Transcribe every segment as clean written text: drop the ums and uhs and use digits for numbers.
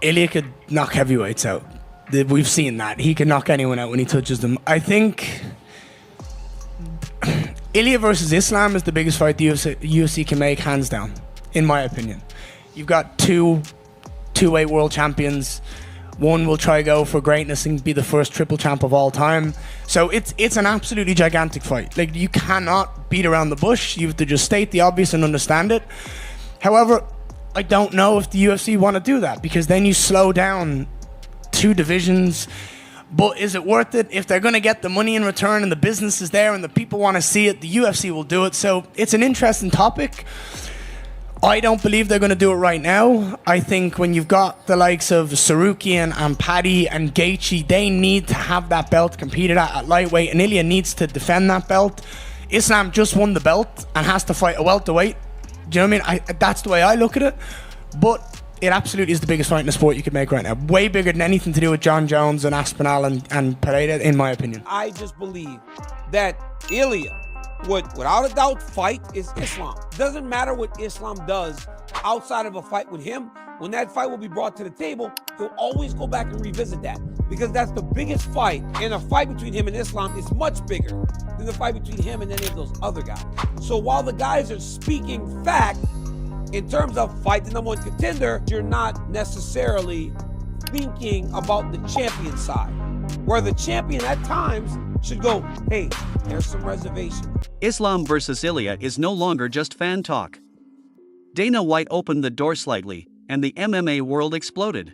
Ilia could knock heavyweights out. We've seen that. He can knock anyone out when he touches them. I think Ilia versus Islam is the biggest fight the UFC can make, hands down, in my opinion. You've got two-weight world champions. One will try to go for greatness and be the first triple champ of all time. So it's an absolutely gigantic fight. Like, you cannot beat around the bush. You have to just state the obvious and understand it. However, I don't know if the UFC want to do that, because then you slow down two divisions. But is it worth it? If they're going to get the money in return and the business is there and the people want to see it, the UFC will do it. So it's an interesting topic. I don't believe they're going to do it right now. I think when you've got the likes of Sarukian and Paddy and Gaethje, they need to have that belt competed at lightweight, and Ilia needs to defend that belt. Islam just won the belt and has to fight a welterweight. Do you know what I mean? That's the way I look at it. But it absolutely is the biggest fight in the sport you could make right now. Way bigger than anything to do with John Jones and Aspinall and Pereira, in my opinion. I just believe that Ilia would, without a doubt, fight is Islam. Doesn't matter what Islam does outside of a fight with him. When that fight will be brought to the table, he'll always go back and revisit that, because that's the biggest fight. And a fight between him and Islam is much bigger than the fight between him and any of those other guys. So while the guys are speaking fact, in terms of fight the number one contender, you're not necessarily thinking about the champion side, where the champion at times should go, hey, there's some reservation. Islam versus Ilia is no longer just fan talk. Dana White opened the door slightly, and the MMA world exploded.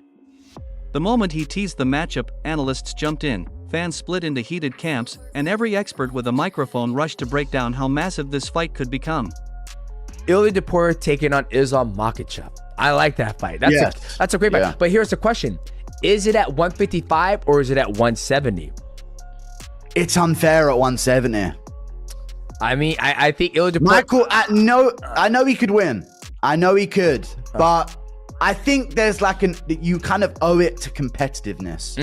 The moment he teased the matchup, analysts jumped in, fans split into heated camps, and every expert with a microphone rushed to break down how massive this fight could become. Ilia Topuria taking on Islam Makhachev. I like that fight. That's a great fight. Yeah. But here's the question. Is it at 155 or is it at 170? It's unfair at 170. I mean, I think Ilia Topuria... Michael, I know he could win. I know he could. But I think there's like you kind of owe it to competitiveness.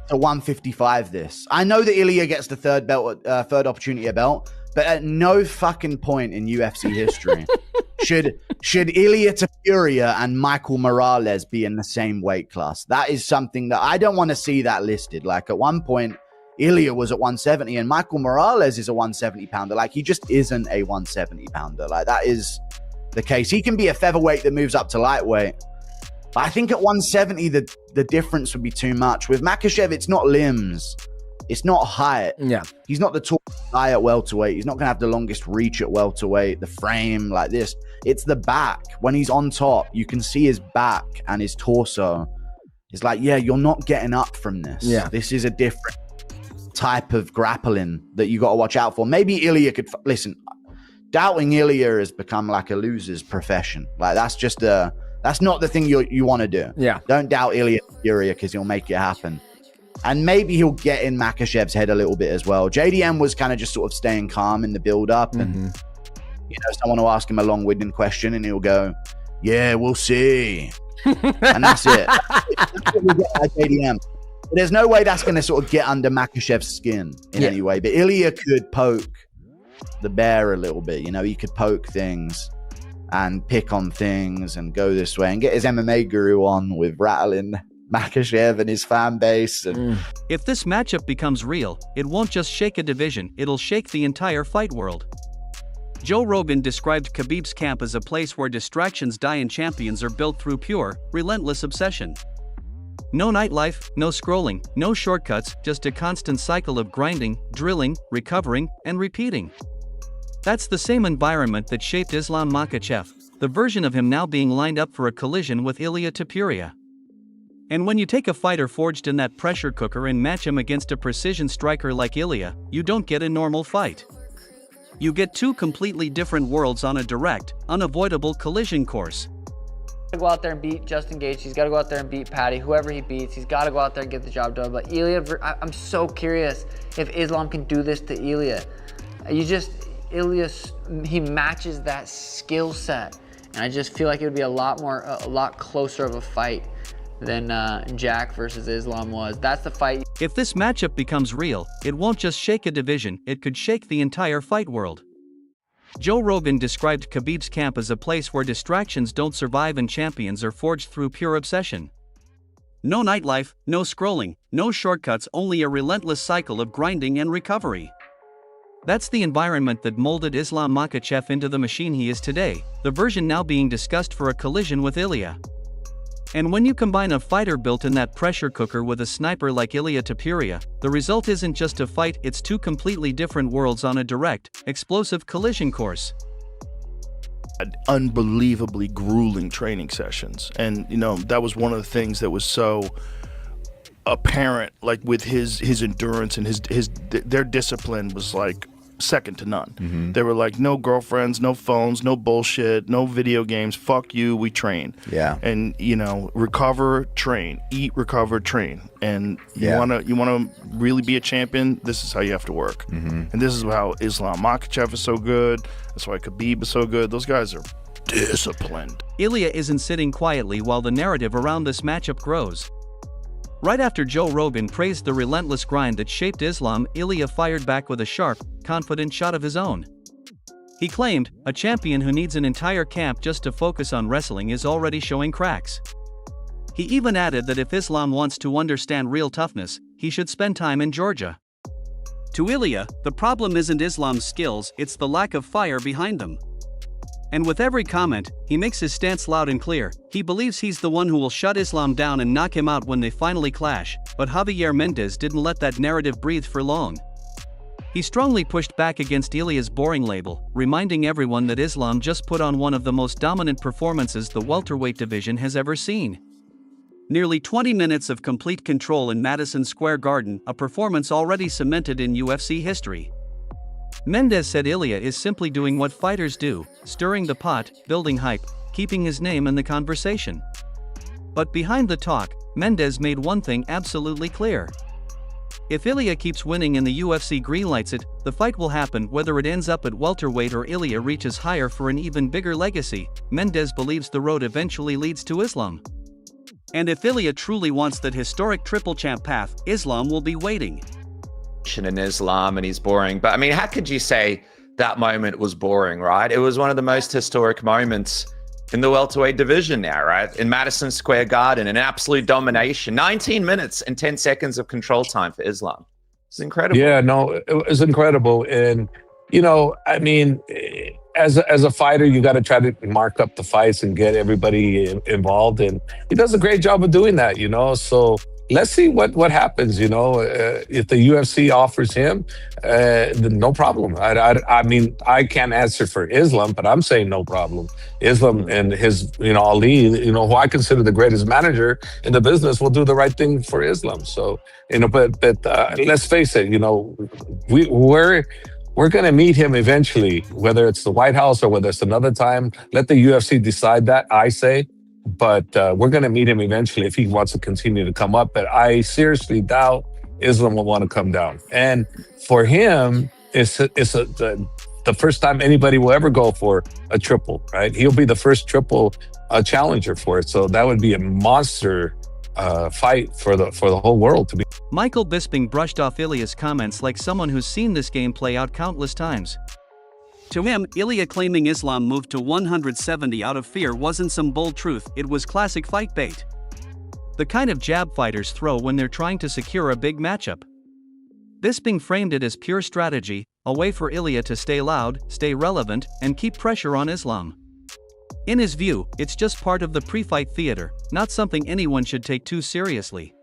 To 155 this. I know that Ilia gets the third opportunity at belt. But at no fucking point in UFC history should Ilia Topuria and Michael Morales be in the same weight class. That is something that I don't want to see that listed. Like, at one point, Ilia was at 170 and Michael Morales is a 170 pounder. Like, he just isn't a 170 pounder. Like, that is the case. He can be a featherweight that moves up to lightweight. But I think at 170, the difference would be too much. With Makhachev, it's not limbs. It's not height. Yeah. He's not the tallest guy at welterweight. He's not going to have the longest reach at welterweight, the frame like this. It's the back. When he's on top, you can see his back and his torso. It's like, yeah, you're not getting up from this. Yeah. This is a different type of grappling that you got to watch out for. Maybe Ilia could... Listen, doubting Ilia has become like a loser's profession. Like, that's just that's not the thing you want to do. Yeah. Don't doubt Ilia because he'll make it happen. And maybe he'll get in Makhachev's head a little bit as well. JDM was kind of just sort of staying calm in the build-up. And, someone will ask him a long-winded question and he'll go, yeah, we'll see. And that's it. That's what we get out of JDM. But there's no way that's going to sort of get under Makhachev's skin in any way. But Ilia could poke the bear a little bit. He could poke things and pick on things and go this way and get his MMA guru on with rattling Makhachev and his fan base. If this matchup becomes real, it won't just shake a division, it'll shake the entire fight world. Joe Rogan described Khabib's camp as a place where distractions die and champions are built through pure, relentless obsession. No nightlife, no scrolling, no shortcuts, just a constant cycle of grinding, drilling, recovering, and repeating. That's the same environment that shaped Islam Makhachev, the version of him now being lined up for a collision with Ilia Topuria. And when you take a fighter forged in that pressure cooker and match him against a precision striker like Ilia, you don't get a normal fight. You get two completely different worlds on a direct, unavoidable collision course. Go out there and beat Justin Gaethje. He's got to go out there and beat Paddy. Whoever he beats, he's got to go out there and get the job done. But Ilia, I'm so curious if Islam can do this to Ilia. Ilia, he matches that skill set, and I just feel like it would be a lot closer of a fight than Jack versus Islam was. That's the fight. If this matchup becomes real, it won't just shake a division, it could shake the entire fight world. Joe Rogan described Khabib's camp as a place where distractions don't survive and champions are forged through pure obsession. No nightlife, no scrolling, no shortcuts, only a relentless cycle of grinding and recovery. That's the environment that molded Islam Makhachev into the machine he is today, the version now being discussed for a collision with Ilia. And when you combine a fighter built in that pressure cooker with a sniper like Ilia Topuria, the result isn't just a fight, it's two completely different worlds on a direct, explosive collision course. Unbelievably grueling training sessions, and that was one of the things that was so apparent, like with his endurance and their discipline was like second to none. They were like, no girlfriends, no phones, no bullshit, no video games, fuck you, we train. Yeah. And recover, train, eat, recover, train. And you wanna really be a champion, this is how you have to work. And this is how Islam Makhachev is so good. That's why Khabib is so good. Those guys are disciplined. Ilia isn't sitting quietly while the narrative around this matchup grows. Right after Joe Rogan praised the relentless grind that shaped Islam, Ilia fired back with a sharp, confident shot of his own. He claimed, a champion who needs an entire camp just to focus on wrestling is already showing cracks. He even added that if Islam wants to understand real toughness, he should spend time in Georgia. To Ilia, the problem isn't Islam's skills, it's the lack of fire behind them. And with every comment, he makes his stance loud and clear. He believes he's the one who will shut Islam down and knock him out when they finally clash, but Javier Mendez didn't let that narrative breathe for long. He strongly pushed back against Ilia's boring label, reminding everyone that Islam just put on one of the most dominant performances the welterweight division has ever seen. Nearly 20 minutes of complete control in Madison Square Garden, a performance already cemented in UFC history. Mendez said Ilia is simply doing what fighters do, stirring the pot, building hype, keeping his name in the conversation. But behind the talk, Mendez made one thing absolutely clear. If Ilia keeps winning and the UFC greenlights it, the fight will happen whether it ends up at welterweight or Ilia reaches higher for an even bigger legacy. Mendez believes the road eventually leads to Islam. And if Ilia truly wants that historic triple champ path, Islam will be waiting. In Islam and he's boring, but I mean, how could you say that moment was boring, right? It was one of the most historic moments in the welterweight division now, right? In Madison Square Garden, an absolute domination, 19 minutes and 10 seconds of control time for Islam. It's incredible. Yeah, no, it was incredible. And, I mean, as a fighter, you got to try to mark up the fights and get everybody involved. And he does a great job of doing that, so let's see what happens, if the UFC offers him, then no problem. I mean, I can't answer for Islam, but I'm saying no problem. Islam and his, Ali, who I consider the greatest manager in the business, will do the right thing for Islam. So, but let's face it, we're going to meet him eventually, whether it's the White House or whether it's another time. Let the UFC decide that, I say. But we're going to meet him eventually if he wants to continue to come up. But I seriously doubt Islam will want to come down. And for him, it's the first time anybody will ever go for a triple, right? He'll be the first triple challenger for it. So that would be a monster fight for the whole world to be. Michael Bisping brushed off Ilia's comments like someone who's seen this game play out countless times. To him, Ilia claiming Islam moved to 170 out of fear wasn't some bold truth, it was classic fight bait. The kind of jab fighters throw when they're trying to secure a big matchup. Bisping framed it as pure strategy, a way for Ilia to stay loud, stay relevant, and keep pressure on Islam. In his view, it's just part of the pre-fight theater, not something anyone should take too seriously.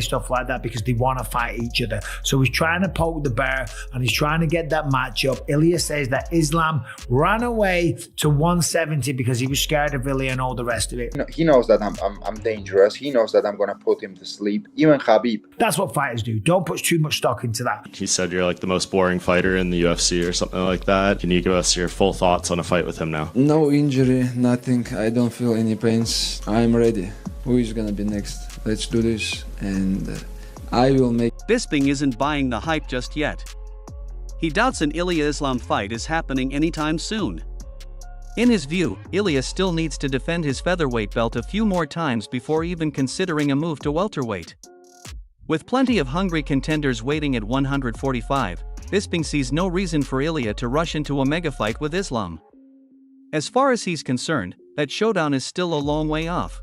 Stuff like that because they want to fight each other. So he's trying to poke the bear and he's trying to get that matchup. Ilia says that Islam ran away to 170 because he was scared of Ilia and all the rest of it. He knows that I'm dangerous. He knows that I'm going to put him to sleep. Even Khabib. That's what fighters do. Don't put too much stock into that. He said you're like the most boring fighter in the UFC or something like that. Can you give us your full thoughts on a fight with him now? No injury, nothing. I don't feel any pains. I'm ready. Who is going to be next? Let's do this, and I will make... Bisping isn't buying the hype just yet. He doubts an Ilia-Islam fight is happening anytime soon. In his view, Ilia still needs to defend his featherweight belt a few more times before even considering a move to welterweight. With plenty of hungry contenders waiting at 145, Bisping sees no reason for Ilia to rush into a mega fight with Islam. As far as he's concerned, that showdown is still a long way off.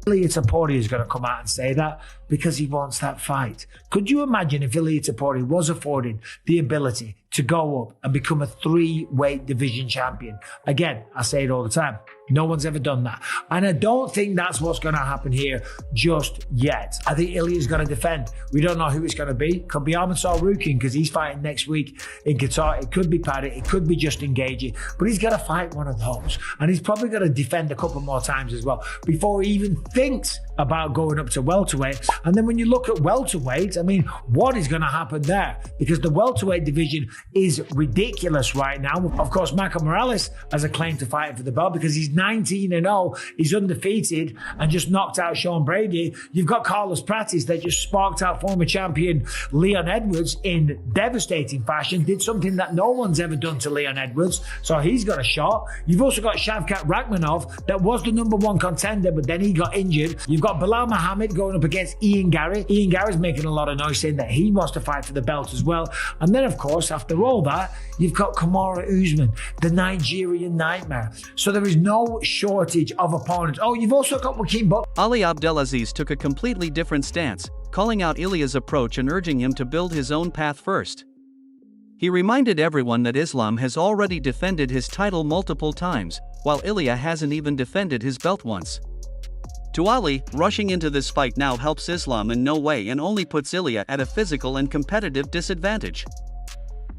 Ilia Topuria is going to come out and say that because he wants that fight. Could you imagine if Ilia Topuria was afforded the ability to go up and become a 3-weight division champion? Again, I say it all the time. No one's ever done that. And I don't think that's what's going to happen here just yet. I think Ilia's going to defend. We don't know who it's going to be. Could be Ahmed Sarukian because he's fighting next week in Qatar. It could be Paddy. It could be Justin Gaethje. But he's going to fight one of those. And he's probably going to defend a couple more times as well before he even thinks about going up to welterweight. And then when you look at welterweight, I mean, what is going to happen there? Because the welterweight division is ridiculous right now. Of course, Michael Morales has a claim to fight for the belt because he's 19-0. He's undefeated and just knocked out Sean Brady. You've got Carlos Pratis that just sparked out former champion Leon Edwards in devastating fashion. Did something that no one's ever done to Leon Edwards. So he's got a shot. You've also got Shavkat Rakhmonov that was the #1 contender, but then he got injured. You've got Bilal Muhammad going up against Ian Gary. Ian Gary's making a lot of noise saying that he wants to fight for the belt as well. And then, of course, after all that, you've got Kamaru Usman, the Nigerian nightmare. So there is no shortage of opponents. Oh, you've also got Joaquin Buck. Ali Abdelaziz took a completely different stance, calling out Ilia's approach and urging him to build his own path first. He reminded everyone that Islam has already defended his title multiple times, while Ilia hasn't even defended his belt once. To Ali, rushing into this fight now helps Islam in no way and only puts Ilia at a physical and competitive disadvantage.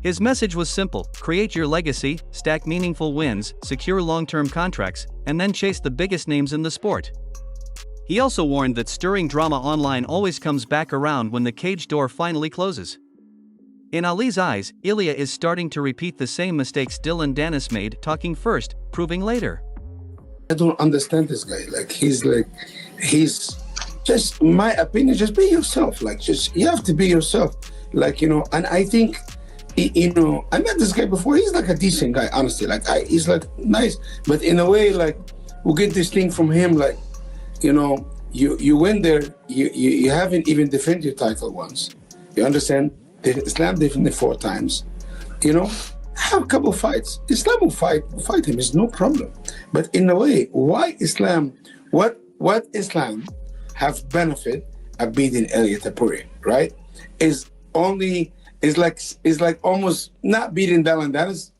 His message was simple: create your legacy, stack meaningful wins, secure long-term contracts, and then chase the biggest names in the sport. He also warned that stirring drama online always comes back around when the cage door finally closes. In Ali's eyes, Ilia is starting to repeat the same mistakes Dylan Dennis made, talking first, proving later. I don't understand this guy. He's just, my opinion, just be yourself. You have to be yourself. And I think, I met this guy before. He's like a decent guy, honestly. He's nice. But in a way, we get this thing from him, you went there, you haven't even defended your title once. You understand? Islam defended 4 times. Have a couple fights. Islam will fight him. It's no problem. But in a way, why Islam? What Islam have benefit of beating Ilia Topuria, right? Is like almost not beating Dylan Dennis.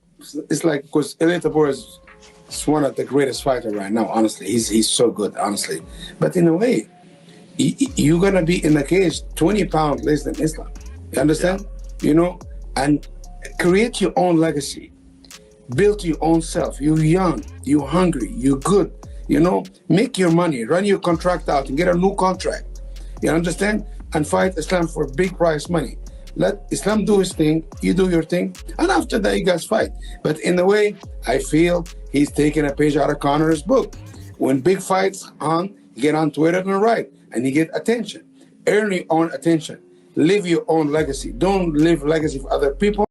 It's like, because Ilia Topuria is one of the greatest fighters right now. Honestly, he's so good. Honestly, but in a way, you're gonna be in the cage 20 pounds less than Islam. You understand? And create your own legacy. Build your own self. You're young. You're hungry. You're good. Make your money. Run your contract out and get a new contract. You understand? And fight Islam for big prize money. Let Islam do his thing. You do your thing. And after that, you guys fight. But in a way, I feel he's taking a page out of Connor's book. When big fights on, you get on Twitter and write. And you get attention. Earn your own attention. Live your own legacy. Don't live legacy for other people.